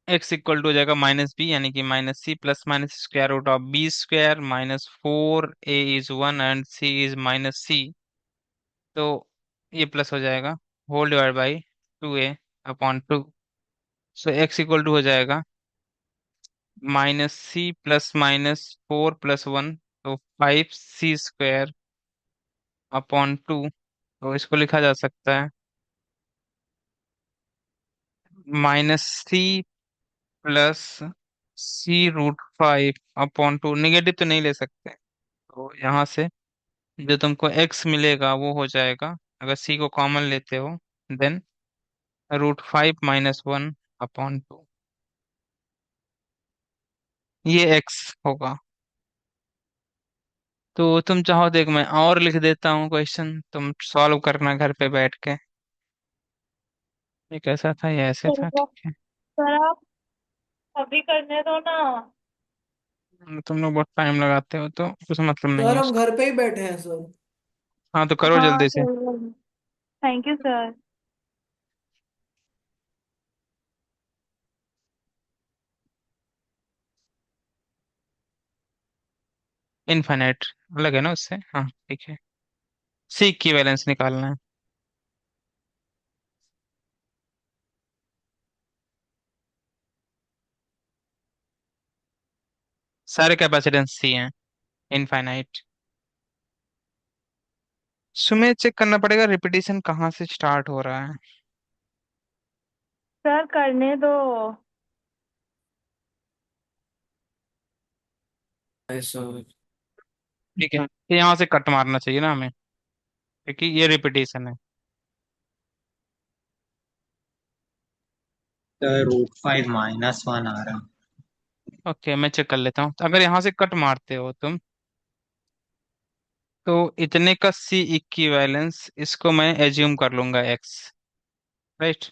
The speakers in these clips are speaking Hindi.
एक्स इक्वल टू हो जाएगा माइनस बी, यानी कि minus C plus minus square root of B square minus four A is one and C is minus C. तो ये प्लस हो जाएगा, whole divide by two A upon two. So X equal to हो जाएगा minus C plus minus four plus one, तो five C square upon two. तो इसको लिखा जा सकता है minus C plus C root five upon two. Negative तो नहीं ले सकते, तो यहाँ से जो तुमको x मिलेगा वो हो जाएगा, अगर c को कॉमन लेते हो, then root five minus one upon two. ये x होगा। तो तुम चाहो देख मैं और लिख देता हूँ क्वेश्चन, तुम सॉल्व करना घर पे बैठ के। ये कैसा था, ये ऐसे था, सर ठीक है। सर, आप अभी करने दो ना। तुम लोग बहुत टाइम लगाते हो तो कुछ मतलब नहीं सर है हम उसका। घर पे ही बैठे हैं सर। हाँ तो करो हाँ जल्दी से। Sir, thank you sir. Infinite अलग है ना उससे, हाँ ठीक है। सी की बैलेंस निकालना है। सारे कैपेसिटेंस सी हैं, इनफाइनाइट। सुमे चेक करना पड़ेगा रिपीटिशन कहाँ से स्टार्ट हो रहा है। सर करने दो। ऐसा। ठीक है, तो यहाँ से कट मारना चाहिए ना हमें, क्योंकि ये रिपीटिशन है। Sir root five minus one आ रहा। ओके मैं चेक कर लेता हूँ, तो अगर यहाँ से कट मारते हो तुम, तो इतने का सी इक्विवेलेंस इसको मैं एज्यूम कर लूंगा एक्स, राइट।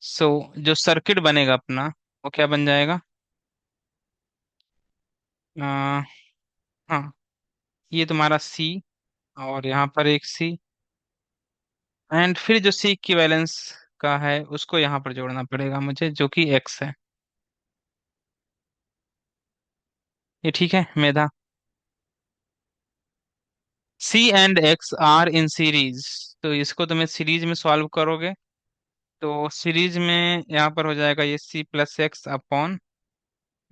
सो जो सर्किट बनेगा अपना, वो क्या बन जाएगा, आ, हाँ, ये तुम्हारा सी, और यहाँ पर एक सी, एंड फिर जो सी इक्विवेलेंस का है उसको यहाँ पर जोड़ना पड़ेगा मुझे, जो कि एक्स है। ये ठीक है Medha. C and X are in series, तो इसको तुम्हें सीरीज में सॉल्व करोगे, तो सीरीज में यहाँ पर हो जाएगा ये सी प्लस एक्स अपॉन,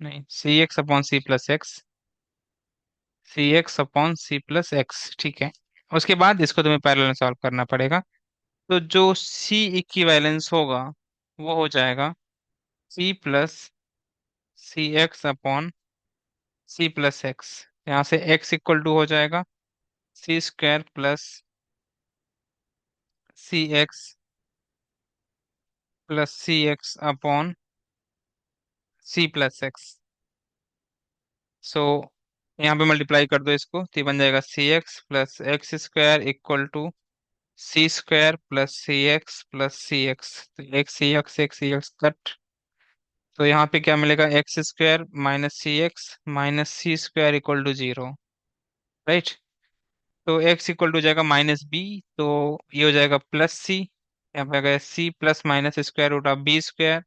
नहीं, C X upon C plus X, C X upon C plus X, ठीक है। उसके बाद इसको तुम्हें पैरेलल में सॉल्व करना पड़ेगा। तो जो सी इक्विवेलेंस होगा वो हो जाएगा सी plus C X upon C plus X. यहाँ से एक्स इक्वल टू हो जाएगा C square plus C X plus C X upon C plus X. So यहाँ पे मल्टीप्लाई कर दो इसको, तो ये बन जाएगा C X plus X square equal to C square plus C X. तो एक सी एक्स कट, तो यहाँ पे क्या मिलेगा, x square minus c square equal to zero, right. तो एक्स इक्वल टू जाएगा माइनस बी, तो ये हो जाएगा प्लस सी, यहाँ पे आ गया c plus minus square root of B square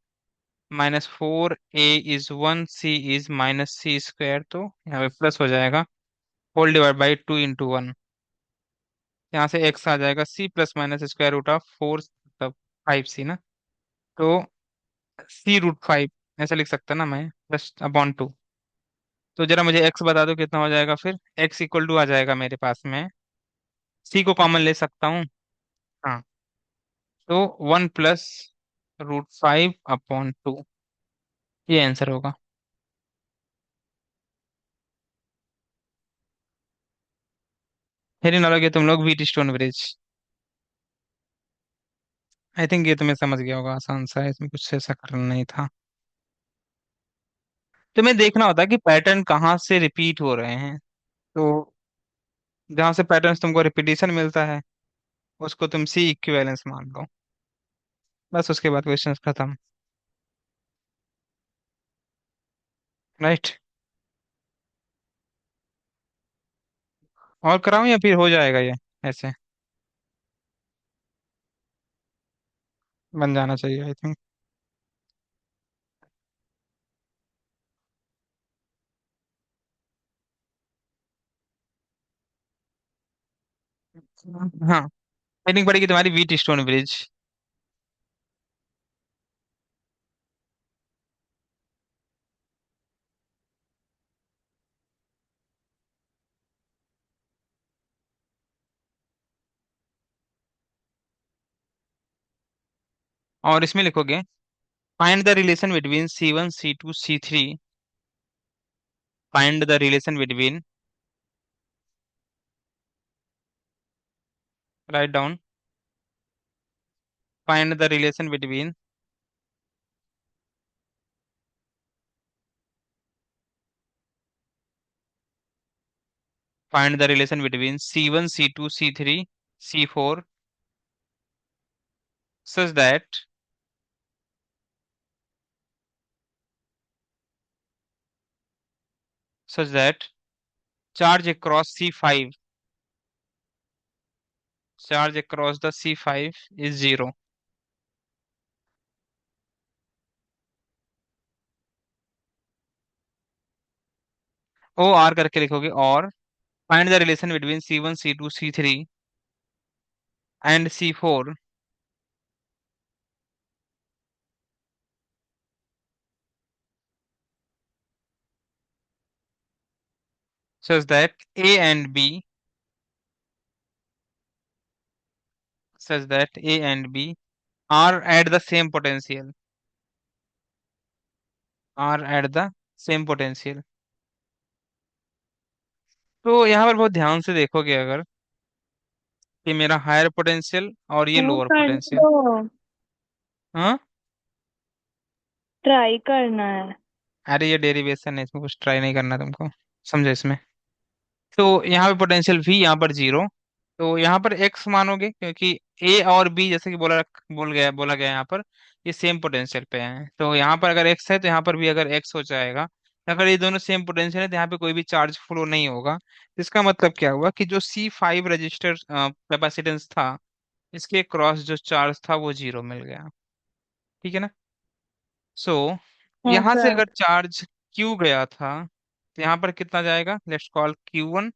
minus four A is one c is minus c square, तो यहाँ पे प्लस हो जाएगा whole divide by two into one. यहाँ से एक्स आ जाएगा सी plus minus square root of four, मतलब फाइव सी ना, तो सी रूट फाइव ऐसा लिख सकता ना मैं, प्लस अपॉन टू। तो जरा मुझे एक्स बता दो कितना हो जाएगा फिर। एक्स इक्वल टू आ जाएगा मेरे पास में, सी को कॉमन ले सकता हूँ, हाँ, तो one plus root five upon two, ये आंसर होगा। हेरी नॉलेज तुम लोग Wheatstone bridge, I think ये तुम्हें समझ गया होगा, आसान सा है, इसमें कुछ ऐसा करना नहीं था। तुम्हें देखना होता है कि पैटर्न कहाँ से रिपीट हो रहे हैं, तो जहां से पैटर्न तुमको रिपीटिशन मिलता है उसको तुम सी इक्विवेलेंस मान लो, बस उसके बाद क्वेश्चन खत्म, राइट। और कराऊं या फिर हो जाएगा ये ऐसे, बन जाना चाहिए आई थिंक। हाँ, टेक्निक पड़ेगी तुम्हारी व्हीट स्टोन ब्रिज। और इसमें लिखोगे find the relation between C1 C2 C3। Find the relation between, write down, find the relation between find the relation between C1 C2 C3 C4 such that such that charge across C5, charge across the C5 is zero। O R करके लिखोगे, और find the relation between C1 C2 C3 and C4 such that A and B, such that A and B are at the same potential, are at the same potential। तो यहाँ पर बहुत ध्यान से देखोगे अगर, कि मेरा हायर पोटेंशियल और ये प्रूव लोअर करने पोटेंशियल। दो, हाँ, ट्राई करना है। अरे ये डेरिवेशन है, इसमें कुछ ट्राई नहीं करना तुमको, समझो इसमें। तो यहाँ पे पोटेंशियल V, यहाँ पर जीरो। तो यहाँ पर x मानोगे, क्योंकि A और B जैसे कि बोला गया यहाँ पर, ये सेम पोटेंशियल पे हैं। तो यहाँ पर अगर x है तो यहाँ पर भी अगर x हो जाएगा। अगर ये दोनों सेम पोटेंशियल है तो यहाँ पे कोई भी चार्ज फ्लो नहीं होगा। तो इसका मतलब क्या हुआ कि जो C5 रजिस्टर कैपेसिटेंस था, इसके क्रॉस जो चार्ज था वो जीरो मिल गया। ठीक है ना। सो हाँ यहाँ से सर। अगर चार्ज Q गया था, तो यहाँ पर कितना जाएगा, लेट्स कॉल Q1।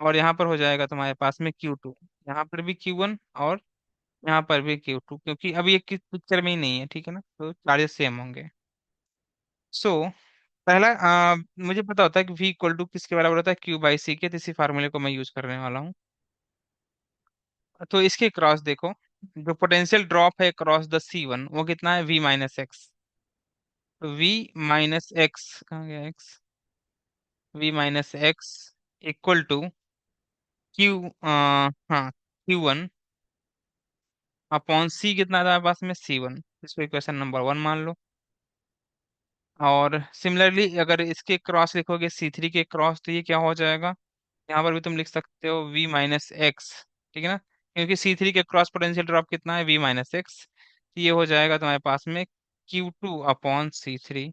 और यहाँ पर हो जाएगा तुम्हारे पास में Q2। यहाँ पर भी Q1 और यहाँ पर भी Q2, क्योंकि अभी एक पिक्चर में ही नहीं है। ठीक है ना, तो चार्जेस सेम होंगे। सो पहला मुझे पता होता है कि V इक्वल टू किसके बराबर होता है, Q/C के। तो इसी फार्मूले को मैं यूज करने वाला हूँ। तो इसके क्रॉस देखो, जो पोटेंशियल ड्रॉप है क्रॉस द C1 वो कितना है, V-X। तो V-X कहाँ गया x, V-X equal to Q, हाँ, Q1 अपॉन C कितना था पास में, C1। इसको इक्वेशन नंबर 1 मान लो। और सिमिलरली अगर इसके क्रॉस लिखोगे C3 के क्रॉस, तो ये क्या हो जाएगा, यहाँ पर भी तुम लिख सकते हो V-X। ठीक है ना, क्योंकि C3 के क्रॉस पोटेंशियल ड्रॉप कितना है, V-X। तो ये हो जाएगा तुम्हारे पास में Q2 अपॉन C3।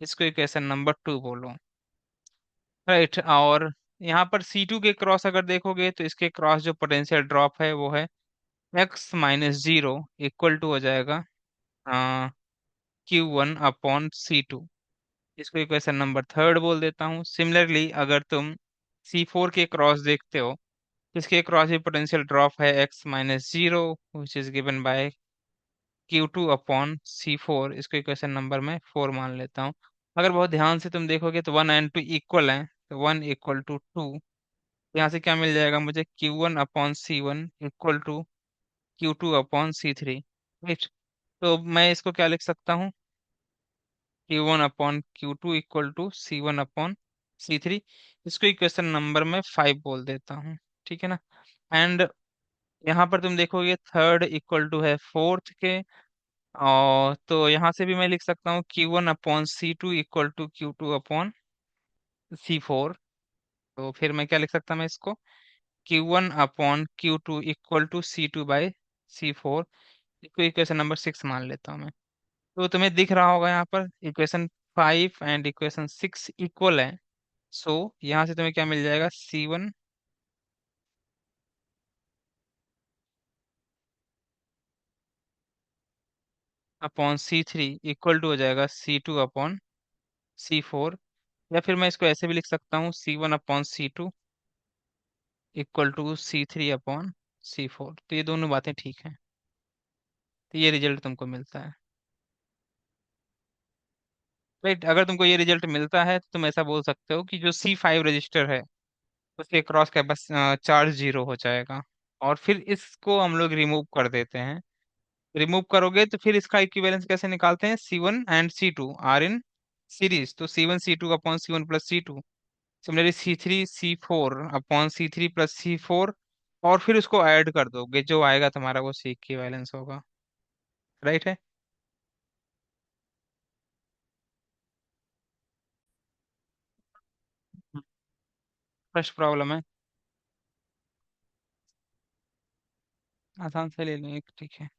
इसको इक्वेशन नंबर 2 बोलो। राइट। और यहाँ पर C2 के क्रॉस अगर देखोगे, तो इसके क्रॉस जो पोटेंशियल ड्रॉप है वो है x-0 इक्वल टू हो जाएगा Q1/C2। इसको इक्वेशन नंबर 3 बोल देता हूँ। सिमिलरली अगर तुम C4 के क्रॉस देखते हो, इसके क्रॉस भी पोटेंशियल ड्रॉप है x-0 which is given by Q2/C4। इसको इक्वेशन नंबर में 4 मान लेता हूँ। अगर बहुत ध्यान से तुम देखोगे तो 1 and 2 इक्वल है, तो 1 = 2। यहाँ से क्या मिल जाएगा मुझे, Q1/C1 equal to Q2/C3। Right. तो मैं इसको क्या लिख सकता हूँ, Q1/Q2 इक्वल टू C1/C3। इसको इक्वेशन नंबर में 5 बोल देता हूँ। ठीक है ना। एंड यहाँ पर तुम देखोगे थर्ड इक्वल टू है फोर्थ के। और तो यहाँ से भी मैं लिख सकता हूँ Q1/C2 इक्वल टू Q2/C4। तो फिर मैं क्या लिख सकता हूँ मैं इसको, Q1/Q2 इक्वल टू C2/C4। इसको इक्वेशन नंबर 6 मान लेता हूँ मैं। तो तुम्हें दिख रहा होगा यहाँ पर इक्वेशन 5 एंड इक्वेशन 6 इक्वल है। सो यहाँ से तुम्हें क्या मिल जाएगा, C1 upon C3 equal to हो जाएगा C2/C4। या फिर मैं इसको ऐसे भी लिख सकता हूँ, C1/C2 equal to C3/C4। C4, तो ये दोनों बातें ठीक हैं, तो ये रिजल्ट तुमको मिलता है। राइट, अगर तुमको ये रिजल्ट मिलता है तो तुम ऐसा बोल सकते हो कि जो C5 रजिस्टर है उसके क्रॉस कैपेस चार्ज 0 हो जाएगा। और फिर इसको हम लोग रिमूव कर देते हैं। रिमूव करोगे तो फिर इसका इक्विवेलेंस कैसे निकालते हैं, C1 and C2 are in series, तो C1 C2 upon C1 + C2। Similarly C3 C4 upon C3 + C4, और फिर उसको ऐड कर दोगे, जो आएगा तुम्हारा वो C इक्विवेलेंस होगा। राइट है। फर्स्ट प्रॉब्लम है, आसान से ले लें, ठीक है।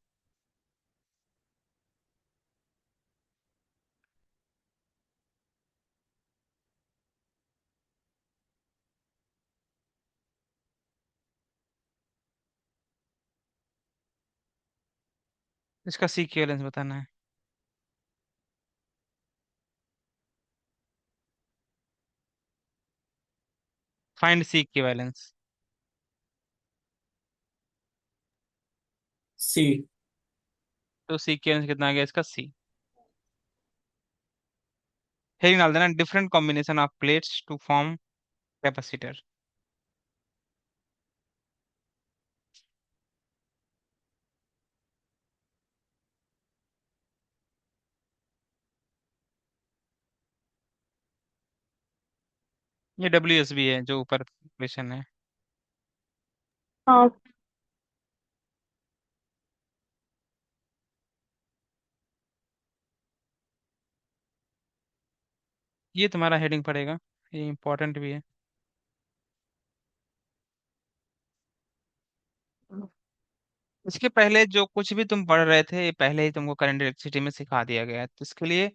इसका C इक्विवेलेंस बताना है। Find C equivalence. सी। तो C इक्विवेलेंस कितना आ गया इसका, C। हेडिंग डाल देना, different combination of plates to form capacitor. ये WSB है जो ऊपर क्वेश्चन है। हाँ। ये तुम्हारा हेडिंग पड़ेगा, ये इंपॉर्टेंट भी है। इसके पहले जो कुछ भी तुम पढ़ रहे थे ये पहले ही तुमको करंट इलेक्ट्रिसिटी में सिखा दिया गया है, तो इसके लिए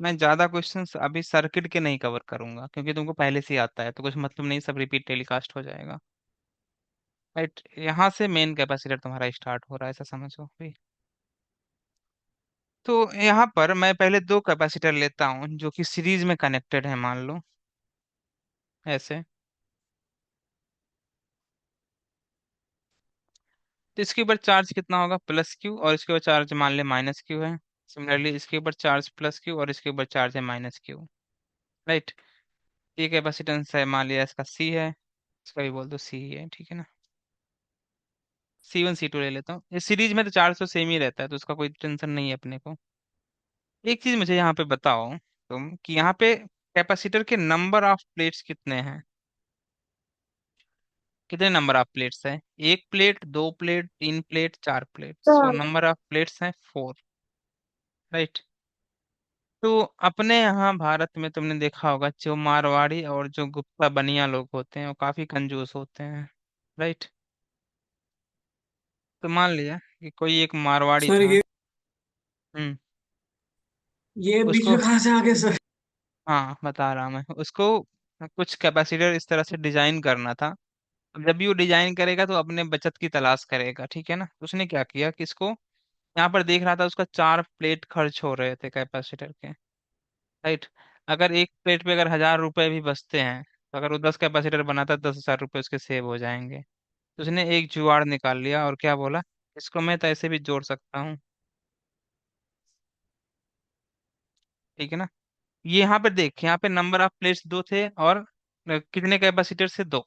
मैं ज्यादा क्वेश्चंस अभी सर्किट के नहीं कवर करूंगा, क्योंकि तुमको पहले से ही आता है, तो कुछ मतलब नहीं, सब रिपीट टेलीकास्ट हो जाएगा। राइट, यहाँ से मेन कैपेसिटर तुम्हारा स्टार्ट हो रहा है, ऐसा समझो भी। तो यहाँ पर मैं पहले दो कैपेसिटर लेता हूँ जो कि सीरीज में कनेक्टेड है, मान लो ऐसे। तो इसके ऊपर चार्ज कितना होगा, +Q, और इसके ऊपर चार्ज मान ले -Q है। सिमिलरली इसके ऊपर चार्ज +Q और इसके ऊपर चार्ज है -Q। राइट, ये कैपेसिटेंस है, मान लिया इसका C है, इसका भी बोल दो C ही है, ठीक है ना। C1 C2 ले लेता हूँ, इस सीरीज में तो चार्ज तो सेम ही रहता है, तो उसका कोई टेंशन नहीं है अपने को। एक चीज मुझे यहाँ पे बताओ तुम, कि यहाँ पे कैपेसिटर के नंबर ऑफ प्लेट्स कितने हैं, कितने नंबर ऑफ प्लेट्स है, एक प्लेट, दो प्लेट, तीन प्लेट, चार प्लेट, सो चार। नंबर ऑफ प्लेट्स हैं 4। राइट, तो अपने यहाँ भारत में तुमने देखा होगा जो मारवाड़ी और जो गुप्ता बनिया लोग होते हैं वो काफी कंजूस होते हैं। राइट, तो मान लिया कि कोई एक मारवाड़ी सर था। हम्म। ये बीच उसको, में कहाँ से आ गए सर? हाँ बता रहा मैं उसको, कुछ कैपेसिटर इस तरह से डिजाइन करना था। अब जब भी वो डिजाइन करेगा तो अपने बचत की तलाश करेगा, ठीक है ना। तो उसने क्या किया कि इसको यहाँ पर देख रहा था, उसका 4 प्लेट खर्च हो रहे थे कैपेसिटर के। राइट, अगर एक प्लेट पे अगर 1,000 रुपए भी बचते हैं, तो अगर वो 10 कैपेसिटर बनाता है 10,000 रुपये उसके सेव हो जाएंगे। तो उसने एक जुगाड़ निकाल लिया और क्या बोला, इसको मैं तो ऐसे भी जोड़ सकता हूँ, ठीक है ना। ये यहाँ पे देख, यहाँ पे नंबर ऑफ प्लेट्स दो थे और कितने कैपेसिटर से, दो,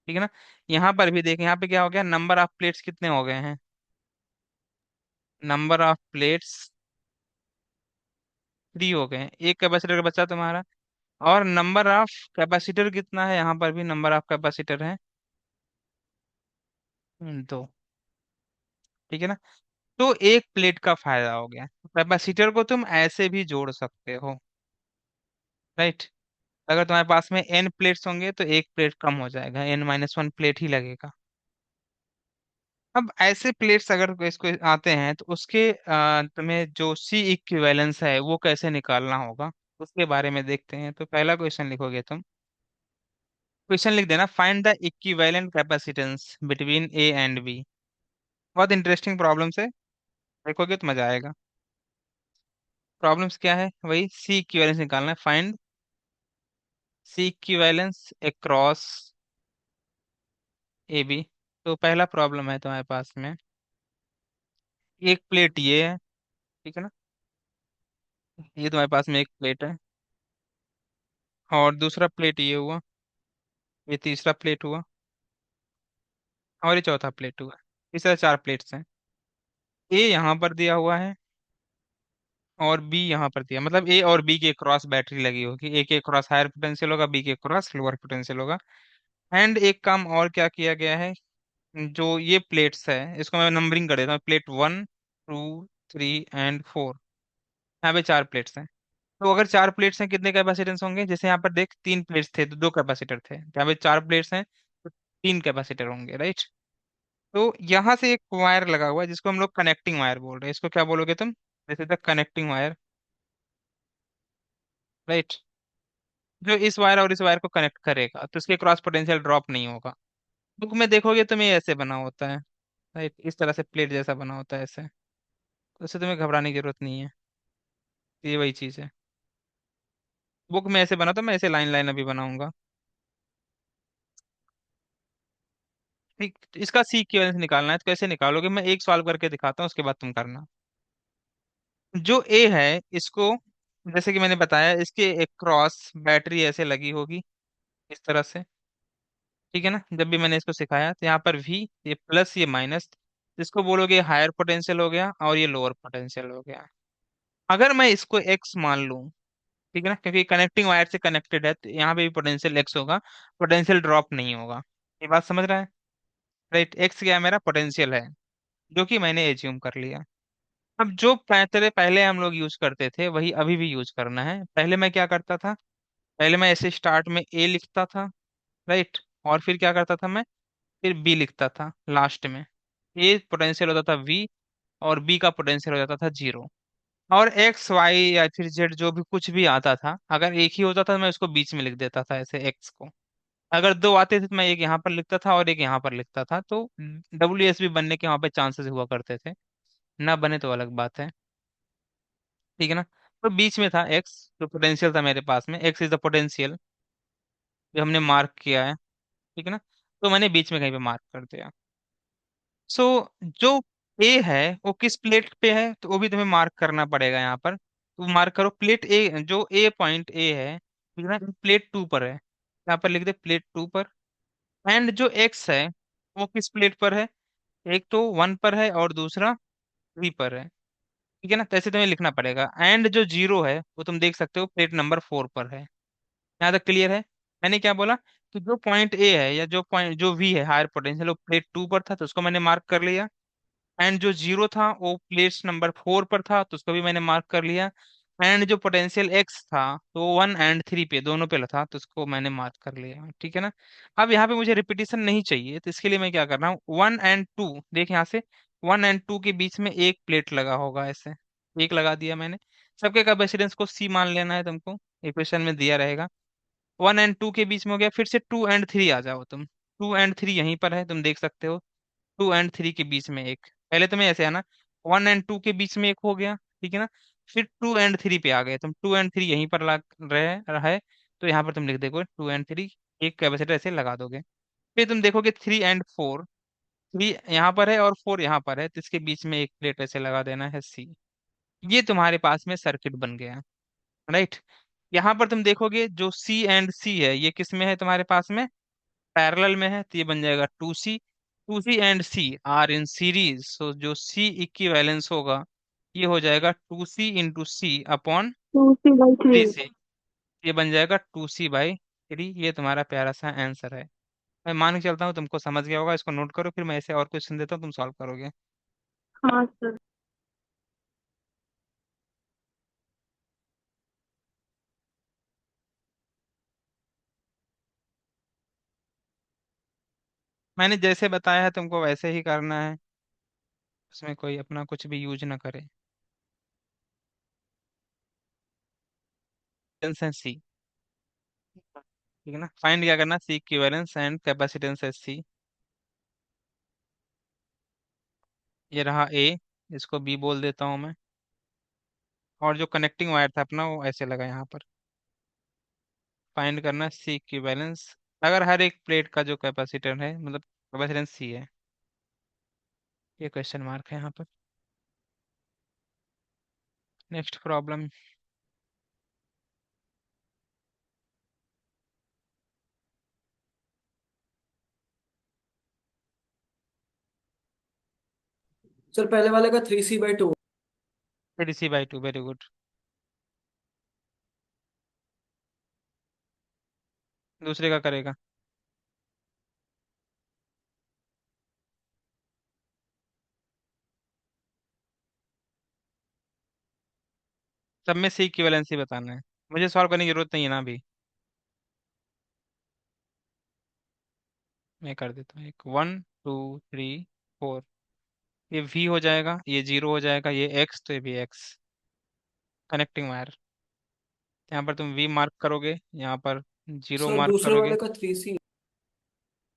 ठीक है ना। यहाँ पर भी देख, यहाँ पे क्या हो गया, नंबर ऑफ प्लेट्स कितने हो गए हैं, नंबर ऑफ प्लेट्स 3 हो गए हैं, एक कैपेसिटर बचा तुम्हारा। और नंबर ऑफ कैपेसिटर कितना है, यहाँ पर भी नंबर ऑफ कैपेसिटर है 2, ठीक है ना। तो एक प्लेट का फायदा हो गया, कैपेसिटर को तुम ऐसे भी जोड़ सकते हो। राइट, अगर तुम्हारे पास में n प्लेट्स होंगे तो एक प्लेट कम हो जाएगा, n-1 प्लेट ही लगेगा। अब ऐसे प्लेट्स अगर इसको आते हैं तो उसके तुम्हें जो C इक्विवेलेंस है वो कैसे निकालना होगा, उसके बारे में देखते हैं। तो पहला क्वेश्चन लिखोगे तुम, क्वेश्चन लिख देना, find the equivalent capacitance between A and B। बहुत इंटरेस्टिंग प्रॉब्लम्स है, देखोगे तो मजा आएगा। प्रॉब्लम्स क्या है, वही C इक्विवेलेंस निकालना है, find C equivalence across AB। तो पहला प्रॉब्लम है तुम्हारे पास में, एक प्लेट ये है, ठीक है ना, ये तुम्हारे पास में एक प्लेट है, और दूसरा प्लेट ये हुआ, ये तीसरा प्लेट हुआ, और ये चौथा प्लेट हुआ। इस तरह चार प्लेट्स हैं। ए यहाँ पर दिया हुआ है, और बी यहाँ पर दिया, मतलब ए और बी के क्रॉस बैटरी लगी होगी, ए के क्रॉस हायर पोटेंशियल होगा, बी के क्रॉस लोअर पोटेंशियल होगा। एंड एक काम और क्या किया गया है, जो ये प्लेट्स है इसको मैं नंबरिंग कर देता हूँ, प्लेट 1 2 3 एंड 4। यहाँ पे चार प्लेट्स हैं। तो अगर चार प्लेट्स हैं कितने कैपेसिटेंस होंगे, जैसे यहाँ पर देख तीन प्लेट्स थे तो दो कैपेसिटर थे, यहाँ पे चार प्लेट्स हैं तो तीन कैपेसिटर होंगे, राइट। तो यहाँ से एक वायर लगा हुआ है जिसको हम लोग कनेक्टिंग वायर बोल रहे हैं, इसको क्या बोलोगे तुम, this is the connecting wire, right. जो इस वायर और इस वायर को कनेक्ट करेगा तो इसके क्रॉस पोटेंशियल ड्रॉप नहीं होगा। बुक में देखोगे तुम्हें ये ऐसे बना होता है, राइट, इस तरह से प्लेट जैसा बना होता है ऐसे, तो इससे तुम्हें घबराने की जरूरत नहीं है, ये वही चीज है। बुक में ऐसे बना था, मैं ऐसे लाइन लाइन अभी बनाऊंगा। ठीक, तो इसका सी इक्विवेलेंस निकालना है, तो कैसे निकालोगे, मैं एक सॉल्व करके दिखाता हूँ उसके बाद तुम करना। जो ए है इसको, जैसे कि मैंने बताया, इसके एक क्रॉस बैटरी ऐसे लगी होगी इस तरह से, ठीक है ना। जब भी मैंने इसको सिखाया तो यहाँ पर भी ये प्लस ये माइनस, इसको बोलोगे हायर पोटेंशियल हो गया और ये लोअर पोटेंशियल हो गया। अगर मैं इसको एक्स मान लूं, ठीक है ना, क्योंकि कनेक्टिंग वायर से कनेक्टेड है तो यहाँ पे भी पोटेंशियल एक्स होगा, पोटेंशियल ड्रॉप नहीं होगा। ये बात समझ रहा है, राइट। एक्स क्या है, मेरा पोटेंशियल है, जो कि मैंने एज्यूम कर लिया। अब जो पैतरे पहले हम लोग यूज करते थे वही अभी भी यूज करना है। पहले मैं क्या करता था, पहले मैं ऐसे स्टार्ट में ए लिखता था, राइट, और फिर क्या करता था मैं, फिर बी लिखता था लास्ट में। ए पोटेंशियल होता था वी, और बी का पोटेंशियल हो जाता था 0। और एक्स वाई या फिर जेड जो भी कुछ भी आता था, अगर एक ही होता था तो मैं उसको बीच में लिख देता था ऐसे एक्स को। अगर दो आते थे तो मैं एक यहाँ पर लिखता था और एक यहाँ पर लिखता था, तो WSB बनने के वहां पे चांसेस हुआ करते थे, ना बने तो अलग बात है, ठीक है ना। तो बीच में था एक्स, जो पोटेंशियल था मेरे पास में, एक्स इज द पोटेंशियल जो हमने मार्क किया है, ठीक है ना। तो मैंने बीच में कहीं पे मार्क कर दिया। सो जो ए है वो किस प्लेट पे है, तो वो भी तुम्हें मार्क करना पड़ेगा यहाँ पर। तो मार्क करो प्लेट ए, जो ए पॉइंट ए है, ठीक है ना, प्लेट 2 पर है, यहाँ पर लिख दे प्लेट 2 पर। एंड जो एक्स है वो किस प्लेट पर है, एक तो 1 पर है और दूसरा 3 पर है, ठीक है ना। तो ऐसे तुम्हें लिखना पड़ेगा। एंड जो 0 है वो तुम देख सकते हो प्लेट नंबर 4 पर है। यहाँ तक क्लियर है। मैंने क्या बोला, कि जो पॉइंट ए है या जो पॉइंट जो वी है हायर पोटेंशियल, वो प्लेट 2 पर था तो उसको मैंने मार्क कर लिया। एंड जो 0 था वो प्लेस नंबर 4 पर था तो उसको भी मैंने मार्क कर लिया। एंड जो पोटेंशियल एक्स था तो 1 और 3 पे दोनों पे था तो उसको मैंने मार्क कर लिया, ठीक है ना। अब यहाँ पे मुझे रिपीटिशन नहीं चाहिए, तो इसके लिए मैं क्या कर रहा हूँ, 1 और 2, देख यहाँ से 1 और 2 के बीच में एक प्लेट लगा होगा ऐसे, एक लगा दिया मैंने। सबके कैपेसिटेंस को सी मान लेना है तुमको, इक्वेशन में दिया रहेगा। 1 और 2 के बीच में हो गया, फिर से 2 और 3 आ जाओ तुम, 2 और 3 यहीं पर है, तुम देख सकते हो। 2 और 3 के बीच में एक, पहले तुम्हें ऐसे आना, 1 और 2 के बीच में एक हो गया, ठीक है ना। फिर 2 और 3 पे आ गए तुम, 2 और 3 यहीं पर लग रहे है, तो यहाँ पर तुम लिख दोगे 2 और 3, एक कैपेसिटर ऐसे लगा दोगे। फिर तुम देखोगे 3 और 4, 3 यहाँ पर है और 4 यहाँ पर है, तो इसके बीच में एक प्लेट ऐसे लगा देना है सी। ये तुम्हारे पास में सर्किट बन गया, राइट। यहाँ पर तुम देखोगे जो सी एंड सी है ये किस में है तुम्हारे पास में, पैरेलल में है, तो ये बन जाएगा 2C। 2C and C are in series, so जो सी इक्विवेलेंस होगा ये हो जाएगा 2C × C upon 2C/3। 3C। ये बन जाएगा 2C/3। ये तुम्हारा प्यारा सा आंसर है। मैं मान के चलता हूँ तुमको समझ गया होगा, इसको नोट करो, फिर मैं ऐसे और क्वेश्चन देता हूँ तुम सॉल्व करोगे। हाँ सर। मैंने जैसे बताया है तुमको वैसे ही करना है, उसमें कोई अपना कुछ भी यूज ना करे। सी, ठीक है ना, फाइंड क्या करना, सी इक्विवेलेंस एंड कैपेसिटेंस है सी। ये रहा ए, इसको बी बोल देता हूँ मैं। और जो कनेक्टिंग वायर था अपना वो ऐसे लगा यहाँ पर। फाइंड करना सी इक्विवेलेंस, अगर हर एक प्लेट का जो कैपेसिटर है, मतलब कैपेसिटेंस सी है, ये क्वेश्चन मार्क है यहाँ पर। Next problem. सर पहले वाले का 3c/2। 3c/2, very good. दूसरे का करेगा। सब में से इक्विवेलेंसी बताना है। मुझे सॉल्व करने की जरूरत नहीं है ना अभी। मैं कर देता हूँ। एक 1 2 3 4। ये v हो जाएगा, ये 0 हो जाएगा, ये x तो ये भी x। Connecting wire. यहाँ पर तुम v मार्क करोगे, यहाँ पर 0 सर मार्क दूसरे करोगे। वाले का 3c।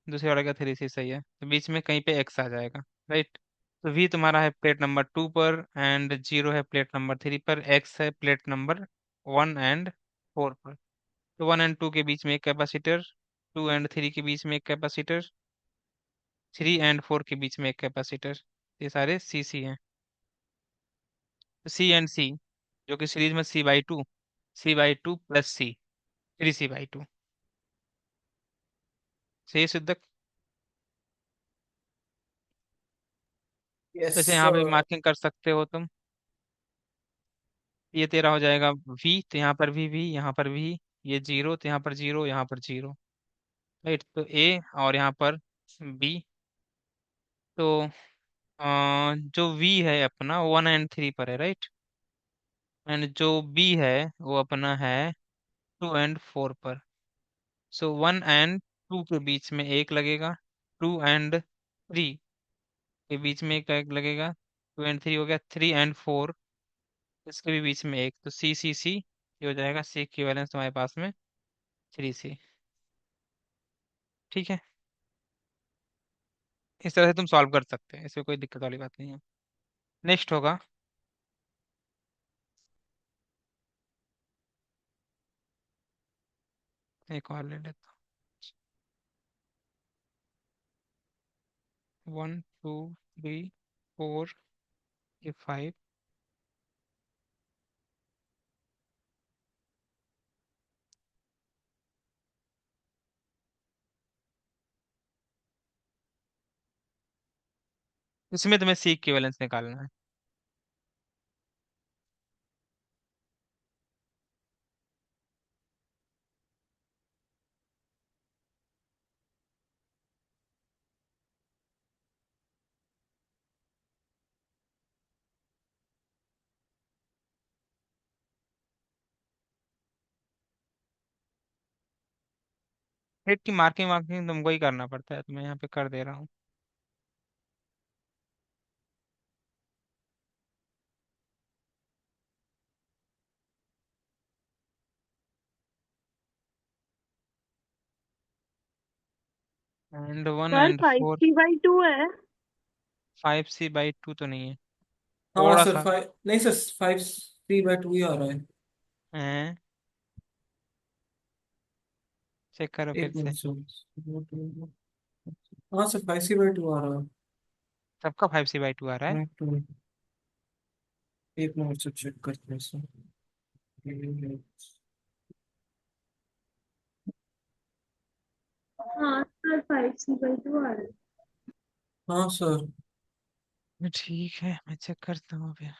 दूसरे वाले का 3c सही है, तो बीच में कहीं पे x आ जाएगा। राइट। तो v तुम्हारा है प्लेट नंबर 2 पर, एंड 0 है प्लेट नंबर 3 पर, x है प्लेट नंबर 1 एंड 4 पर। तो 1 एंड 2 के बीच में एक कैपेसिटर, 2 एंड 3 के बीच में एक कैपेसिटर, 3 एंड 4 के बीच में एक कैपेसिटर। ये सारे सी सी हैं। सी एंड सी, जो कि सीरीज में c/2, c/2 प्लस सी, 3c/2। सही है सिद्धक। यस वैसे यहाँ पे सर। मार्किंग कर सकते हो तुम। ये तेरा हो जाएगा v, तो यहाँ पर भी v, यहाँ पर भी। ये 0, तो यहाँ पर 0, यहाँ पर 0। राइट। तो a और यहाँ पर b। तो जो v है अपना 1 एंड 3 पर है, राइट। एंड जो b है वो अपना है 2 एंड 4 पर। सो 1 एंड 2 के बीच में एक लगेगा, 2 एंड 3 के बीच में एक लगेगा, 2 एंड 3 हो गया, 3 एंड 4 इसके भी बीच में एक, तो सी सी सी। ये हो जाएगा सी इक्विवेलेंस तुम्हारे पास में 3c। ठीक है। इस तरह से तुम सॉल्व कर सकते हैं, इसमें कोई दिक्कत वाली बात नहीं है। नेक्स्ट होगा। एक और ले लेता 1 2 3 4, ये 5। इसमें तुम्हें सी इक्विवेलेंस निकालना है। हेड की मार्किंग वार्किंग तुमको ही करना पड़ता है, तो मैं यहाँ पे कर दे रहा हूँ। And one sir and five four C by two है। 5c/2 तो नहीं है। हाँ थोड़ा सर सा 5 नहीं सर 5c/2 ही आ रहा है। है। चेक करो फिर एक से। Minute sir. हाँ सर 5c/2 आ रहा है। सबका 5c/2 आ रहा है। एक मिनट से चेक करते हैं सर। हाँ सर 5c/2 आ रहा है। हाँ सर। ठीक है, मैं चेक करता हूँ फिर।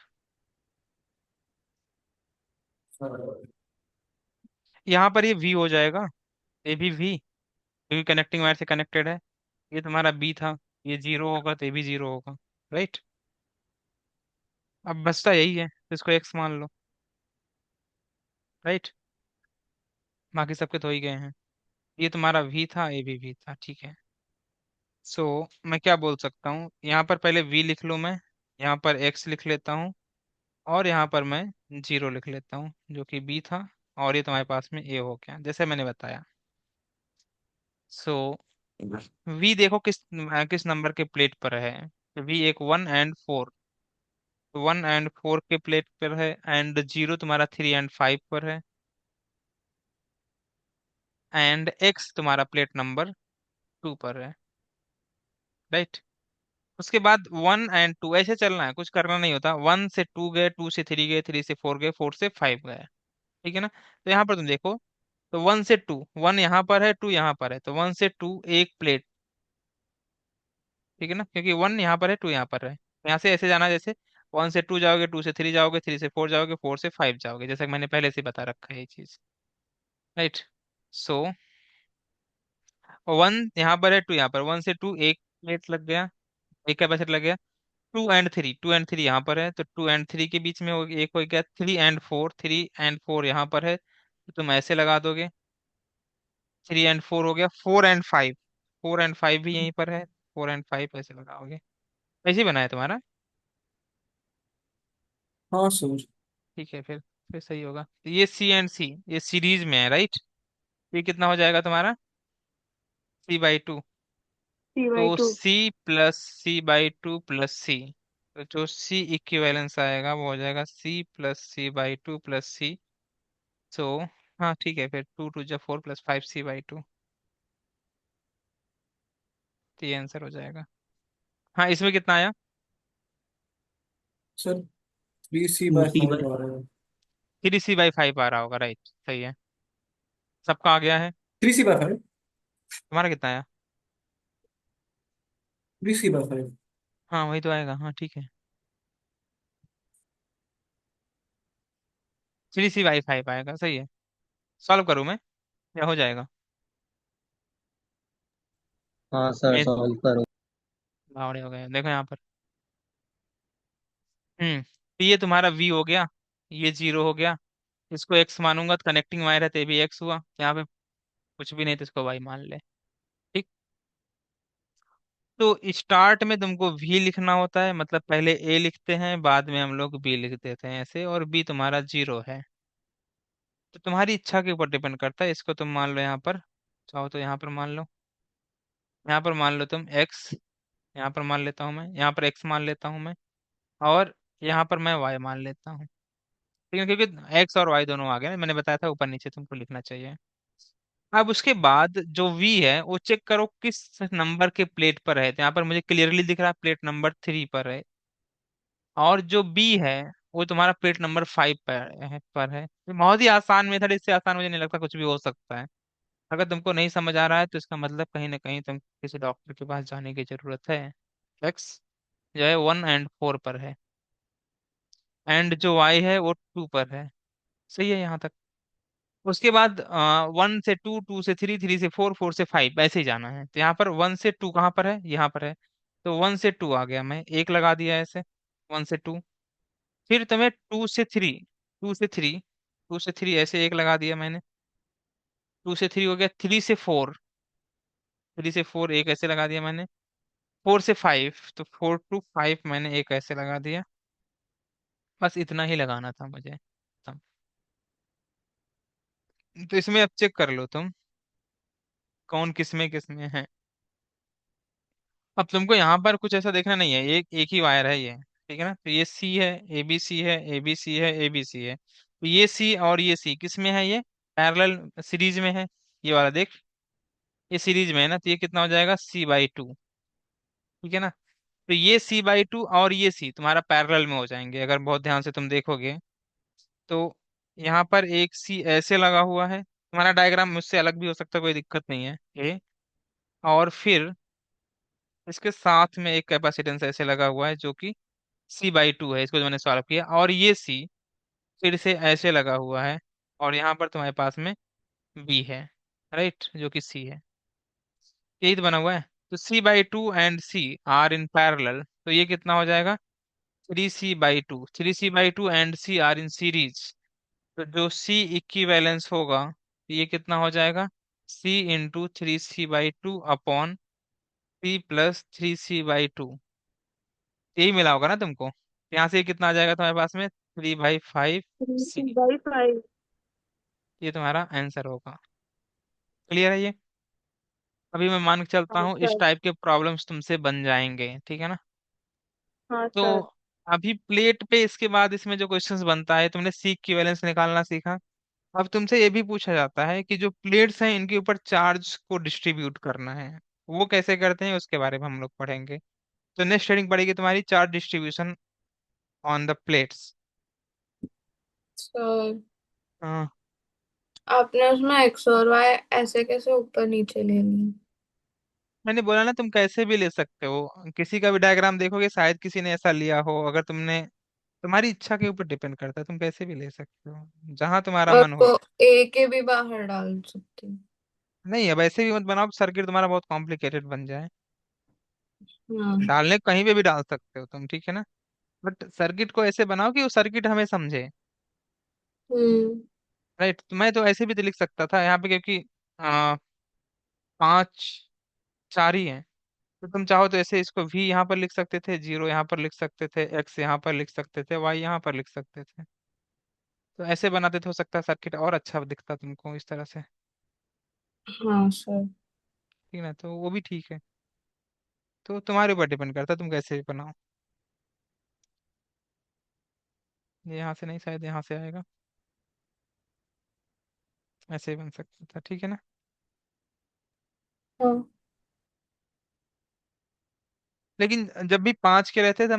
यहाँ पर ये v हो जाएगा, ये भी v, क्योंकि कनेक्टिंग वायर से कनेक्टेड है। ये तुम्हारा b था, ये 0 होगा तो ये भी 0 होगा। राइट। अब बचता यही है, तो इसको x मान लो। राइट। बाकी सबके तो ही गए हैं। ये तुम्हारा v था, ये भी v था, ठीक है। सो मैं क्या बोल सकता हूँ, यहाँ पर पहले v लिख लूँ मैं, यहाँ पर x लिख लेता हूँ, और यहाँ पर मैं 0 लिख लेता हूँ, जो कि b था। और ये तुम्हारे पास में a हो गया, जैसे मैंने बताया। सो v देखो किस नंबर के प्लेट पर है। v एक 1 एंड 4, 1 एंड 4 के प्लेट पर है, एंड 0 तुम्हारा 3 एंड 5 पर है, एंड x तुम्हारा प्लेट नंबर 2 पर है। राइट। उसके बाद 1 और 2 ऐसे चलना है, कुछ करना नहीं होता। 1 से 2 गए, 2 से 3 गए, 3 से 4 गए, 4 से 5 गए। ठीक है ना? तो यहाँ पर तुम देखो, तो 1 से 2, 1 यहाँ पर है, 2 यहाँ पर है, तो 1 से 2 एक प्लेट। ठीक है ना? क्योंकि 1 यहाँ पर है, 2 यहाँ पर है, यहाँ से ऐसे जाना, जैसे 1 से 2 जाओगे, 2 से 3 जाओगे, 3 से 4 जाओगे, 4 से 5 जाओगे, जैसा कि मैंने पहले से बता रखा है ये चीज। राइट। सो 1 यहाँ पर है, 2 यहाँ पर, 1 से 2 एक प्लेट लग गया, एक कैपेसिटर लग गया। 2 और 3 यहाँ पर है, तो 2 और 3 के बीच में एक हो गया। 3 और 4, 3 और 4 यहाँ पर है, तो तुम ऐसे लगा दोगे। 3 और 4 हो गया। 4 और 5, 4 और 5 भी यहीं पर है, 4 और 5 ऐसे लगाओगे। ऐसे ही बना है तुम्हारा। हाँ सर। ठीक है, फिर सही होगा। तो ये C और C ये सीरीज में है, राइट? ये कितना हो जाएगा तुम्हारा? C/2। सी तो बाई टू C+C/2 + C, तो जो C इक्विवेलेंस आएगा वो हो जाएगा C+C/2 + C। सो हाँ ठीक है, फिर 2 × 2 = 4 + 5 C/2, तो ये आंसर हो जाएगा। हाँ, इसमें कितना आया? Sir 3C/5 2C/5। आ रहा है। 3C/5 आ रहा होगा, राइट, सही है। सबका आ गया है। 3C/5। तुम्हारा कितना आया? 3C/5। हाँ वही तो आएगा, हाँ ठीक है। 3C/5 आएगा, सही है। सॉल्व करूँ मैं या हो जाएगा? हाँ सर, मैं सॉल्व करो। भावड़े हो गए, देखो यहाँ पर। तो ये तुम्हारा V हो गया, ये 0 हो गया। इसको X मानूंगा तो कनेक्टिंग वायर है, तो ये भी X हुआ। यहाँ पे कुछ भी नहीं तो इसको Y मान ले। ठीक। तो स्टार्ट में तुमको V लिखना होता है, मतलब पहले A लिखते हैं, बाद में हम लोग B लिख देते हैं ऐसे, और B तुम्हारा 0 है। तो तुम्हारी इच्छा के ऊपर डिपेंड करता है। इसको तुम मान लो यहाँ पर, चाहो तो यहाँ पर मान लो, यहाँ पर मान लो तुम X, यहाँ पर मान लेता हूँ मैं, यहाँ पर X मान लेता हूँ मैं, और यहाँ पर मैं Y मान लेता हूँ। ठीक है, क्योंकि X और Y दोनों आ गए ना, मैंने बताया था ऊपर नीचे तुमको लिखना चाहिए। अब उसके बाद जो V है वो चेक करो किस नंबर के प्लेट पर है, तो यहाँ पर मुझे क्लियरली दिख रहा है प्लेट नंबर 3 पर है। और जो B है वो तुम्हारा प्लेट नंबर 5 पर है। तो बहुत ही आसान मेथड, इससे आसान मुझे नहीं लगता कुछ भी हो सकता है। अगर तुमको नहीं समझ आ रहा है तो इसका मतलब कहीं ना कहीं तुम किसी डॉक्टर के पास जाने की जरूरत है। एक्स जो है 1 और 4 पर है, एंड जो वाई है वो 2 पर है। सही है यहाँ तक? उसके बाद 1 से 2, 2 से 3, 3 से 4, 4 से 5 ऐसे ही जाना है। तो यहाँ पर 1 से 2 कहाँ पर है? यहाँ पर है। तो 1 से 2 आ गया, मैं एक लगा दिया ऐसे, 1 से 2। फिर तुम्हें 2 से 3, 2 से 3, 2 से 3 ऐसे एक लगा दिया मैंने, 2 से 3 हो गया। 3 से 4, 3 से 4 एक ऐसे लगा दिया मैंने। 4 से 5, तो 4 to 5 मैंने एक ऐसे लगा दिया। बस इतना ही लगाना था मुझे तब। तो इसमें अब चेक कर लो तुम कौन किसमें है। अब तुमको यहाँ पर कुछ ऐसा देखना नहीं है, एक एक ही वायर है ये। ठीक है ना? तो ये सी है, ए बी सी है, ए बी सी है, ए बी सी है, तो ये सी और ये सी किस में है? ये पैरेलल सीरीज में है। ये वाला देख, ये सीरीज में है ना, तो ये कितना हो जाएगा? C/2। ठीक है ना? तो ये C/2 और ये सी तुम्हारा पैरेलल में हो जाएंगे, अगर बहुत ध्यान से तुम देखोगे तो। यहाँ पर एक सी ऐसे लगा हुआ है, तुम्हारा डायग्राम मुझसे अलग भी हो सकता है, कोई दिक्कत नहीं है ये। और फिर इसके साथ में एक कैपेसिटेंस ऐसे लगा हुआ है जो कि C/2 है, इसको जो मैंने सॉल्व किया। और ये सी फिर से ऐसे लगा हुआ है, और यहाँ पर तुम्हारे पास में बी है, राइट, जो कि सी है। यही तो बना हुआ है। तो C/2 and C are in parallel, तो ये कितना हो जाएगा? 3C/2, 3C/2 and C are in series. तो जो C इक्विवेलेंस होगा, तो ये कितना हो जाएगा? C × 3C/2 / C + 3C/2। यही मिला होगा ना तुमको? यहाँ से ये कितना आ जाएगा तुम्हारे पास में? 3/5 three C C. By five ये तुम्हारा आंसर होगा। क्लियर है ये? अभी मैं मान के चलता हाँ हूँ इस सर। टाइप के प्रॉब्लम्स तुमसे बन जाएंगे, ठीक है ना? हाँ तो सर। अभी प्लेट पे इसके बाद इसमें जो क्वेश्चंस बनता है, तुमने सी इक्विवेलेंस निकालना सीखा। अब तुमसे ये भी पूछा जाता है कि जो प्लेट्स हैं इनके ऊपर चार्ज को डिस्ट्रीब्यूट करना है, वो कैसे करते हैं उसके बारे में हम लोग पढ़ेंगे। तो नेक्स्ट हेडिंग पड़ेगी तुम्हारी charge distribution on the plates. Sir हाँ, आपने उसमें एक्स और वाई ऐसे कैसे ऊपर नीचे ले लिया? मैंने बोला ना तुम कैसे भी ले सकते हो, किसी का भी डायग्राम देखोगे शायद किसी ने ऐसा लिया हो, अगर तुमने, तुम्हारी इच्छा के ऊपर डिपेंड करता है, तुम कैसे भी ले सकते हो जहां तुम्हारा और मन हो। तो ए के भी बाहर डाल सकती हूँ। नहीं, अब ऐसे भी मत बनाओ सर्किट तुम्हारा बहुत कॉम्प्लिकेटेड बन जाए। हाँ। डालने कहीं पे भी डाल सकते हो तुम, ठीक है ना, बट सर्किट को ऐसे बनाओ कि वो सर्किट हमें समझे। हम्म। राइट, तो मैं तो ऐसे भी तो लिख सकता था यहाँ पे, क्योंकि आ, 5 4 ही है, तो तुम चाहो तो ऐसे इसको V यहाँ पर लिख सकते थे, 0 यहाँ पर लिख सकते थे, X यहाँ पर लिख सकते थे, Y यहाँ पर लिख सकते थे। तो ऐसे बनाते तो हो सकता है सर्किट और अच्छा दिखता तुमको इस तरह से। हाँ सर। ठीक है ना, तो वो भी ठीक है। तो तुम्हारे ऊपर डिपेंड करता है तुम कैसे भी बनाओ। ये यहाँ से नहीं, शायद यहाँ से आएगा, ऐसे ही बन सकता था, ठीक है ना। हाँ। लेकिन जब भी 5 के रहते थे